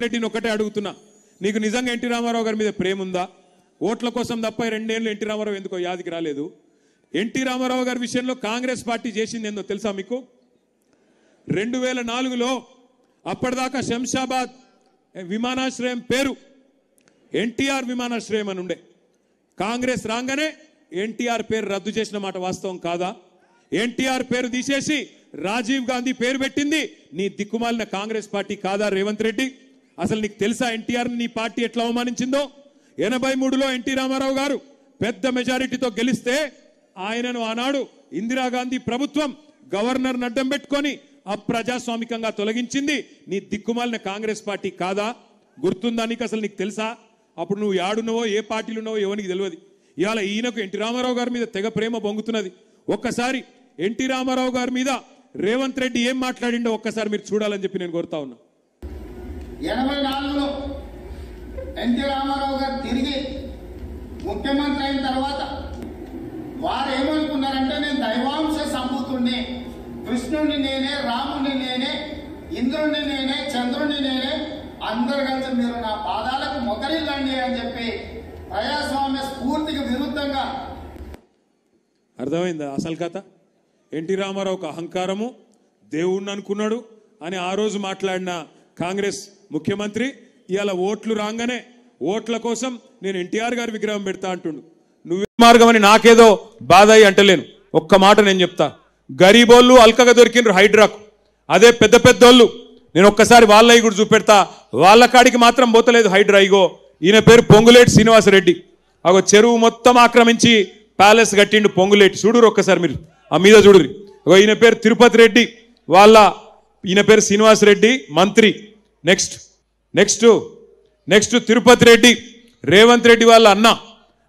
రెడ్డిని ఒకటే అడుగుతున్నా, నీకు నిజంగా ఎన్టీ రామారావు గారి మీద ప్రేమ ఉందా? ఓట్ల కోసం తప్ప 2 ఏళ్ళు ఎన్టీ రామారావు ఎందుకో యాదికి రాలేదు. ఎన్టీ రామారావు గారి విషయంలో కాంగ్రెస్ పార్టీ చేసింది ఏందో తెలుసా మీకు? 2004లో అప్పటిదాకా శంషాబాద్ విమానాశ్రయం పేరు ఎన్టీఆర్ విమానాశ్రయం అని ఉండే. కాంగ్రెస్ రాగానే ఎన్టీఆర్ పేరు రద్దు చేసిన మాట వాస్తవం కాదా? ఎన్టీఆర్ పేరు తీసేసి రాజీవ్ గాంధీ పేరు పెట్టింది నీ దిక్కుమాలిన కాంగ్రెస్ పార్టీ కాదా రేవంత్ రెడ్డి? అసలు నీకు తెలుసా ఎన్టీఆర్ నీ పార్టీ ఎట్లా అవమానించిందో? 83లో ఎన్టీ రామారావు గారు పెద్ద మెజారిటీతో గెలిస్తే ఆయనను ఆనాడు ఇందిరాగాంధీ ప్రభుత్వం గవర్నర్ అడ్డం పెట్టుకొని అప్రజాస్వామికంగా తొలగించింది నీ దిక్కుమాలిన కాంగ్రెస్ పార్టీ కాదా? గుర్తుందా నీకు? అసలు నీకు తెలుసా? అప్పుడు నువ్వు యాడున్నావో ఏ పార్టీలు ఉన్నావో ఎవరికి తెలియదు. ఇవాళ ఈయనకు ఎన్టీ రామారావు గారి మీద తెగ ప్రేమ పొంగుతున్నది. ఒక్కసారి ఎన్టీ రామారావు గారి మీద రేవంత్ రెడ్డి ఏం మాట్లాడిండో ఒక్కసారి మీరు చూడాలని చెప్పి నేను కోరుతా ఉన్నా. 84లో ఎన్టీ రామారావు గారు తిరిగి ముఖ్యమంత్రి అయిన తర్వాత వారు ఏమనుకున్నారంటే నేను దైవాంశ సంభూతుడిని, కృష్ణుడిని నేనే, రాముడిని నేనే, ఇంద్రుడిని నేనే, చంద్రుడిని నేనే, అందరు కలిసి మీరు నా పాదాలకు మొదలిల్లండి అని చెప్పి ప్రజాస్వామ్య స్ఫూర్తికి విరుద్ధంగా. అర్థమైందా అసలు కథ? ఎన్టీ రామారావుకు అహంకారము, దేవుణ్ణి అనుకున్నాడు అని ఆ రోజు మాట్లాడిన కాంగ్రెస్ ముఖ్యమంత్రి ఇవాళ ఓట్లు రాగానే ఓట్ల కోసం నేను ఎన్టీఆర్ గారి విగ్రహం పెడతా అంటుండు. నువ్వే మార్గం అని నాకేదో బాధ అయ్యి అంటలేను. ఒక్క మాట నేను చెప్తా, గరీబోళ్ళు అల్కగా దొరికిండ్రు హైడ్రాకు. అదే పెద్ద పెద్దోళ్ళు నేను ఒక్కసారి వాళ్ళవి కూడా చూపెడతా, వాళ్ళ కాడికి మాత్రం పోతలేదు హైడ్రా. ఇగో ఈయన పేరు పొంగులేటి శ్రీనివాసరెడ్డి. అగో చెరువు మొత్తం ఆక్రమించి ప్యాలెస్ కట్టిండు పొంగులేటి. చూడురు ఒక్కసారి మీరు ఆ మీద చూడురి. అగో ఈయన పేరు తిరుపతి రెడ్డి, ఈయన పేరు శ్రీనివాసరెడ్డి మంత్రి. నెక్స్ట్ తిరుపతి రెడ్డి రేవంత్ రెడ్డి వాళ్ళ అన్న.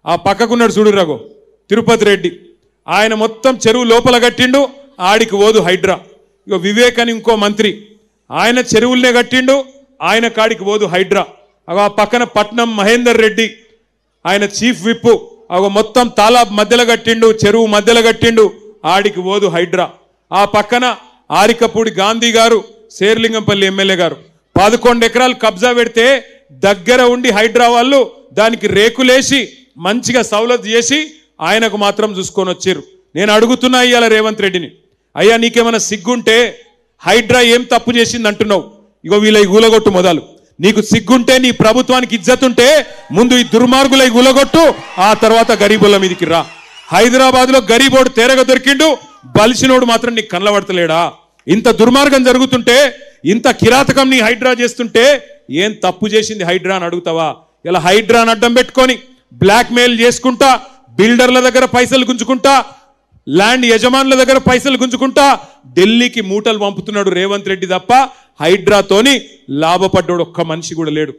ఆ పక్కకున్నాడు చూడు రఘు తిరుపతి రెడ్డి. ఆయన మొత్తం చెరువు లోపల కట్టిండు, ఆడికి ఓదు హైడ్రా. ఇక వివేక్ అని ఇంకో మంత్రి, ఆయన చెరువులనే కట్టిండు, ఆయన కాడికి ఓదు హైడ్రా. అగో ఆ పక్కన పట్నం మహేందర్ రెడ్డి, ఆయన చీఫ్ విప్. అగో మొత్తం తాలాబ్ మధ్యలో కట్టిండు, చెరువు మధ్యలో కట్టిండు, ఆడికి ఓదు హైడ్రా. ఆ పక్కన ఆరికపూడి గాంధీ గారు, శేర్లింగంపల్లి ఎమ్మెల్యే గారు 11 ఎకరాలు కబ్జా పెడితే దగ్గర ఉండి హైడ్రా వాళ్ళు దానికి రేకులేసి మంచిగా సౌలత్ చేసి ఆయనకు మాత్రం చూసుకొని వచ్చారు. నేను అడుగుతున్నా ఇవాళ రేవంత్ రెడ్డిని, అయ్యా నీకేమైనా సిగ్గుంటే హైడ్రా ఏం తప్పు చేసింది అంటున్నావు? ఇగో వీళ్ళ గులగొట్టు మొదలు. నీకు సిగ్గుంటే, నీ ప్రభుత్వానికి ఇజ్జత్ ఉంటే ముందు ఈ దుర్మార్గుల గులగొట్టు, ఆ తర్వాత గరీబుల మీదకి రా. హైదరాబాద్ లో గరీబోడు తేరగా దొరికిండు, బలిసినోడు మాత్రం నీకు కనలబడతలేడా? ఇంత దుర్మార్గం జరుగుతుంటే, ఇంత కిరాతకం నీ హైడ్రా చేస్తుంటే ఏం తప్పు చేసింది హైడ్రా అని అడుగుతావా? ఇలా హైడ్రాని అడ్డం పెట్టుకొని బ్లాక్ మెయిల్ చేసుకుంటా, బిల్డర్ల దగ్గర పైసలు గుంజుకుంటా, ల్యాండ్ యజమానుల దగ్గర పైసలు గుంజుకుంటా ఢిల్లీకి మూటలు పంపుతున్నాడు రేవంత్ రెడ్డి తప్ప హైడ్రాతోని లాభపడ్డాడు ఒక్క మనిషి కూడా లేడు.